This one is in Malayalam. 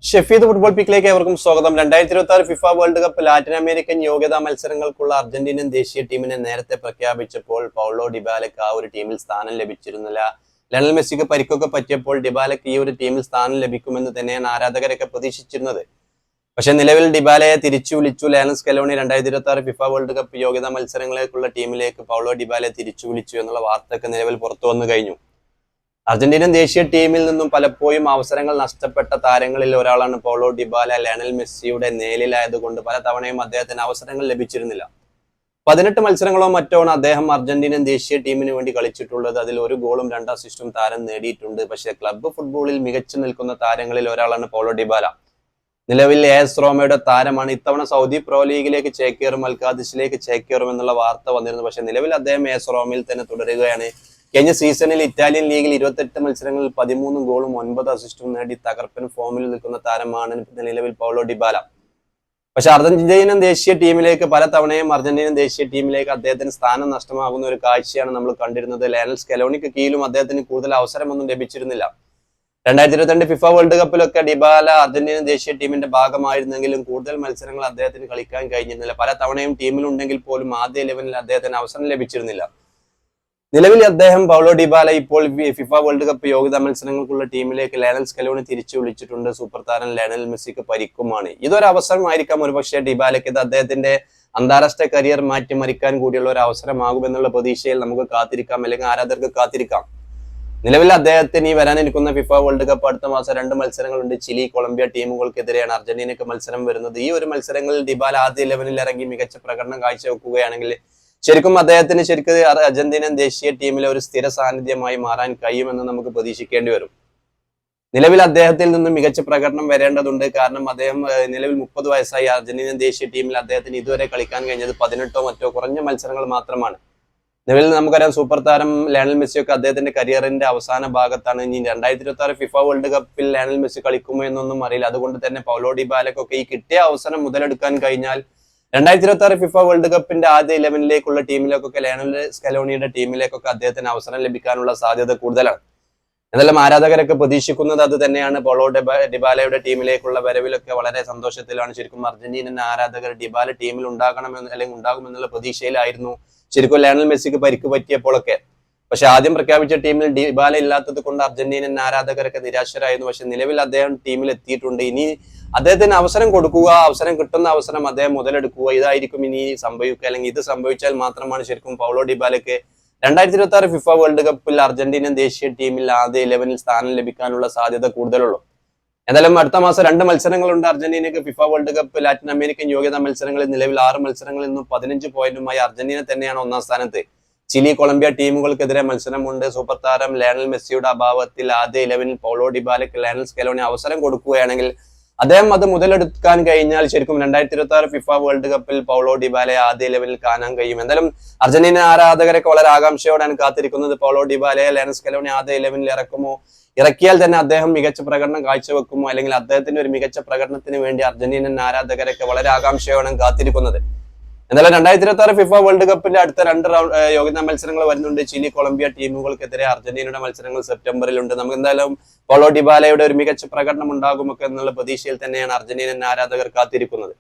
ഷെഫീദ് ഫുട്ബോൾ പിക്കിലേക്ക് ഏവർക്കും സ്വാഗതം. 2026 FIFA world cup Latin American യോഗ്യതാ മത്സരങ്ങൾക്കുള്ള അർജന്റീനൻ ദേശീയ ടീമിനെ നേരത്തെ പ്രഖ്യാപിച്ചപ്പോൾ പൗളോ ഡിബാലയ്ക്ക് ആ ഒരു ടീമിൽ സ്ഥാനം ലഭിച്ചിരുന്നില്ല. ലയണൽ മെസ്സിക്ക് പരിക്കൊക്കെ പറ്റിയപ്പോൾ ഡിബാലയ്ക്ക് ഈ ഒരു ടീമിൽ സ്ഥാനം ലഭിക്കുമെന്ന് തന്നെയാണ് ആരാധകരൊക്കെ പ്രതീക്ഷിച്ചിരുന്നത്. പക്ഷെ നിലവിൽ ഡിബാലയെ തിരിച്ചു വിളിച്ചു. Lionel Scaloni 2026 FIFA world cup യോഗ്യതാ മത്സരങ്ങളിലേക്കുള്ള ടീമിലേക്ക് പൗളോ ഡിബാലയെ തിരിച്ചു വിളിച്ചു എന്നുള്ള വാർത്തയൊക്കെ നിലവിൽ പുറത്തു വന്നു കഴിഞ്ഞു. അർജന്റീനൻ ദേശീയ ടീമിൽ നിന്നും പലപ്പോഴും അവസരങ്ങൾ നഷ്ടപ്പെട്ട താരങ്ങളിൽ ഒരാളാണ് പൗളോ ഡിബാല. ലയണൽ മെസ്സിയുടെ നേലിലായതുകൊണ്ട് പല തവണയും അദ്ദേഹത്തിന് അവസരങ്ങൾ ലഭിച്ചിരുന്നില്ല. 18 മത്സരങ്ങളോ മറ്റോണ് അദ്ദേഹം അർജന്റീനൻ ദേശീയ ടീമിന് വേണ്ടി കളിച്ചിട്ടുള്ളത്. അതിൽ 1 ഗോളും 2 അസിസ്റ്റും താരം നേടിയിട്ടുണ്ട്. പക്ഷേ ക്ലബ്ബ് ഫുട്ബോളിൽ മികച്ചു നിൽക്കുന്ന താരങ്ങളിൽ ഒരാളാണ് പൗളോ ഡിബാല. നിലവിൽ AS റോമയുടെ താരമാണ്. ഇത്തവണ സൗദി പ്രോ ലീഗിലേക്ക് ചേക്കേറും, അൽഖാദിസിലേക്ക് ചേക്കേറും എന്നുള്ള വാർത്ത വന്നിരുന്നു. പക്ഷെ നിലവിൽ അദ്ദേഹം AS റോമയിൽ തന്നെ തുടരുകയാണ്. കഴിഞ്ഞ സീസണിൽ ഇറ്റാലിയൻ ലീഗിൽ 28 മത്സരങ്ങളിൽ 13 ഗോളും 9 അസിസ്റ്റും നേടി തകർപ്പൻ ഫോമിൽ നിൽക്കുന്ന താരമാണ് നിലവിൽ പൗളോ ഡിബാല. പക്ഷെ അർജന്റീനൻ ദേശീയ ടീമിലേക്ക് പല തവണയും അർജന്റീനൻ ദേശീയ ടീമിലേക്ക് അദ്ദേഹത്തിന് സ്ഥാനം നഷ്ടമാകുന്ന ഒരു കാഴ്ചയാണ് നമ്മൾ കണ്ടിരുന്നത്. ലയണൽ സ്കലോണിക്ക് കീഴിലും അദ്ദേഹത്തിന് കൂടുതൽ അവസരമൊന്നും ലഭിച്ചിരുന്നില്ല. 2022 ഫിഫ വേൾഡ് കപ്പിലൊക്കെ ഡിബാല അർജന്റീനൻ ദേശീയ ടീമിന്റെ ഭാഗമായിരുന്നെങ്കിലും കൂടുതൽ മത്സരങ്ങൾ അദ്ദേഹത്തിന് കളിക്കാൻ കഴിഞ്ഞിരുന്നില്ല. പല തവണയും ടീമിലുണ്ടെങ്കിൽ പോലും ആദ്യ 11-ൽ അദ്ദേഹത്തിന് അവസരം ലഭിച്ചിരുന്നില്ല. നിലവിൽ അദ്ദേഹം പൗളോ ഡിബാല ഇപ്പോൾ ഫിഫ വേൾഡ് കപ്പ് യോഗ്യതാ മത്സരങ്ങൾക്കുള്ള ടീമിലേക്ക് ലയണൽ സ്കലോണി തിരിച്ചു വിളിച്ചിട്ടുണ്ട്. സൂപ്പർ താരം ലയണൽ മെസ്സിക്ക് പരിക്കുമാണ്. ഇതൊരു അവസരമായിരിക്കാം ഒരുപക്ഷെ ഡിബാലയ്ക്ക്. ഇത് അദ്ദേഹത്തിന്റെ അന്താരാഷ്ട്ര കരിയർ മാറ്റിമറിക്കാൻ കൂടിയുള്ള ഒരു അവസരമാകുമെന്നുള്ള പ്രതീക്ഷയിൽ നമുക്ക് കാത്തിരിക്കാം, അല്ലെങ്കിൽ ആരാധകർക്ക് കാത്തിരിക്കാം. നിലവിൽ അദ്ദേഹത്തിന് ഈ വരാനിരിക്കുന്ന ഫിഫ വേൾഡ് കപ്പ് അടുത്ത മാസം 2 മത്സരങ്ങളുണ്ട്. ചിലി, കൊളംബിയ ടീമുകൾക്കെതിരെയാണ് അർജന്റീനക്ക് മത്സരം വരുന്നത്. ഈ ഒരു മത്സരങ്ങളിൽ ഡിബാല ആദ്യ 11-ൽ ഇറങ്ങി മികച്ച പ്രകടനം കാഴ്ചവെക്കുകയാണെങ്കിൽ ശരിക്കും അദ്ദേഹത്തിന് അർജന്റീനൻ ദേശീയ ടീമിലെ ഒരു സ്ഥിര സാന്നിധ്യമായി മാറാൻ കഴിയുമെന്ന് നമുക്ക് പ്രതീക്ഷിക്കേണ്ടി വരും. നിലവിൽ അദ്ദേഹത്തിൽ നിന്ന് മികച്ച പ്രകടനം വരേണ്ടതുണ്ട്. കാരണം അദ്ദേഹം നിലവിൽ 30 വയസ്സായി. അർജന്റീനൻ ദേശീയ ടീമിൽ അദ്ദേഹത്തിന് ഇതുവരെ കളിക്കാൻ കഴിഞ്ഞത് 18 മറ്റോ കുറഞ്ഞ മത്സരങ്ങൾ മാത്രമാണ്. നിലവിൽ നമുക്കറിയാം സൂപ്പർ താരം ലയണൽ മെസ്സിയൊക്കെ അദ്ദേഹത്തിന്റെ കരിയറിന്റെ അവസാന ഭാഗത്താണ്. ഇനി 2026 ഫിഫ വേൾഡ് കപ്പിൽ ലയണൽ മെസ്സി കളിക്കുമോ എന്നൊന്നും അറിയില്ല. അതുകൊണ്ട് തന്നെ പൗളോ ഡിബാലയ്ക്കൊക്കെ ഈ കിട്ടിയ അവസരം മുതലെടുക്കാൻ കഴിഞ്ഞാൽ 2026 ഫിഫ വേൾഡ് കപ്പിന്റെ ആദ്യ 11-ലേക്കുള്ള ടീമിലേക്കൊക്കെ ലയണൽ സ്കലോണിയുടെ ടീമിലേക്കൊക്കെ അദ്ദേഹത്തിന് അവസരം ലഭിക്കാനുള്ള സാധ്യത കൂടുതലാണ്. എന്നാലും ആരാധകരൊക്കെ പ്രതീക്ഷിക്കുന്നത് അത് തന്നെയാണ്. പൗളോ ഡിബാലയുടെ ടീമിലേക്കുള്ള വരവിലൊക്കെ വളരെ സന്തോഷത്തിലാണ്. ശരിക്കും അർജന്റീനൻ ആരാധകർ ഡിബാല ടീമിൽ ഉണ്ടാകണമെന്ന് അല്ലെങ്കിൽ ഉണ്ടാകുമെന്നുള്ള പ്രതീക്ഷയിലായിരുന്നു ശരിക്കും ലയണൽ മെസ്സിക്ക് പരിക്ക് പറ്റിയപ്പോഴൊക്കെ. പക്ഷെ ആദ്യം പ്രഖ്യാപിച്ച ടീമിൽ ഡിബാല ഇല്ലാത്തത് കൊണ്ട് അർജന്റീനൻ ആരാധകരൊക്കെ നിരാശരായിരുന്നു. പക്ഷെ നിലവിൽ അദ്ദേഹം ടീമിൽ എത്തിയിട്ടുണ്ട്. ഇനി അദ്ദേഹത്തിന് അവസരം കൊടുക്കുക, അവസരം കിട്ടുന്ന അവസരം അദ്ദേഹം മുതലെടുക്കുക, ഇതായിരിക്കും ഇനി സംഭവിക്കുക. അല്ലെങ്കിൽ ഇത് സംഭവിച്ചാൽ മാത്രമാണ് ശരിക്കും പൗളോ ഡിബാലയ്ക്ക് 2026 ഫിഫ വേൾഡ് കപ്പിൽ അർജന്റീനൻ ദേശീയ ടീമിൽ ആദ്യ 11-ൽ സ്ഥാനം ലഭിക്കാനുള്ള സാധ്യത കൂടുതലുള്ളൂ. എന്തായാലും അടുത്ത മാസം 2 മത്സരങ്ങളുണ്ട് അർജന്റീനക്ക്. FIFA world cup Latin American യോഗ്യതാ മത്സരങ്ങളിൽ നിലവിൽ 6 മത്സരങ്ങളിൽ നിന്നും 15 പോയിന്റുമായി അർജന്റീന തന്നെയാണ് 1-ാം സ്ഥാനത്ത്. ചിലി, കൊളംബിയ ടീമുകൾക്കെതിരെ മത്സരമുണ്ട്. സൂപ്പർ താരം ലയണൽ മെസ്സിയുടെ അഭാവത്തിൽ ആദ്യ 11-ൽ പൗളോ ഡിബാലയ്ക്ക് ലയണൽ സ്കലോണി അവസരം കൊടുക്കുകയാണെങ്കിൽ അദ്ദേഹം അത് മുതലെടുക്കാൻ കഴിഞ്ഞാൽ ശരിക്കും 2026 ഫിഫ വേൾഡ് കപ്പിൽ പൗളോ ഡിബാലയെ ആദ്യ 11-ൽ കാണാൻ കഴിയും. എന്തായാലും അർജന്റീന ആരാധകരൊക്കെ വളരെ ആകാംക്ഷയോടാണ് കാത്തിരിക്കുന്നത്. പൗളോ ഡിബാലയെ ലയണൽ സ്കലോണി ആദ്യ 11-ൽ ഇറക്കുമോ, ഇറക്കിയാൽ തന്നെ അദ്ദേഹം മികച്ച പ്രകടനം കാഴ്ചവെക്കുമോ, അല്ലെങ്കിൽ അദ്ദേഹത്തിന്റെ ഒരു മികച്ച പ്രകടനത്തിന് വേണ്ടി അർജന്റീനൻ ആരാധകരൊക്കെ വളരെ ആകാംക്ഷയോടാണ് കാത്തിരിക്കുന്നത്. എന്തായാലും 2026 ഫിഫ വേൾഡ് കപ്പിന്റെ അടുത്ത 2 യോഗ്യതാ മത്സരങ്ങൾ വരുന്നുണ്ട്. ചിലി, കൊളംബിയ ടീമുകൾക്കെതിരെ അർജന്റീനയുടെ മത്സരങ്ങൾ സെപ്റ്റംബറിലുണ്ട്. നമുക്ക് എന്തായാലും പൗളോ ഡിബാലയുടെ ഒരു മികച്ച പ്രകടനം ഉണ്ടാകുമൊക്കെ എന്നുള്ള പ്രതീക്ഷയിൽ തന്നെയാണ് അർജന്റീനൻ ആരാധകർ കാത്തിരിക്കുന്നത്.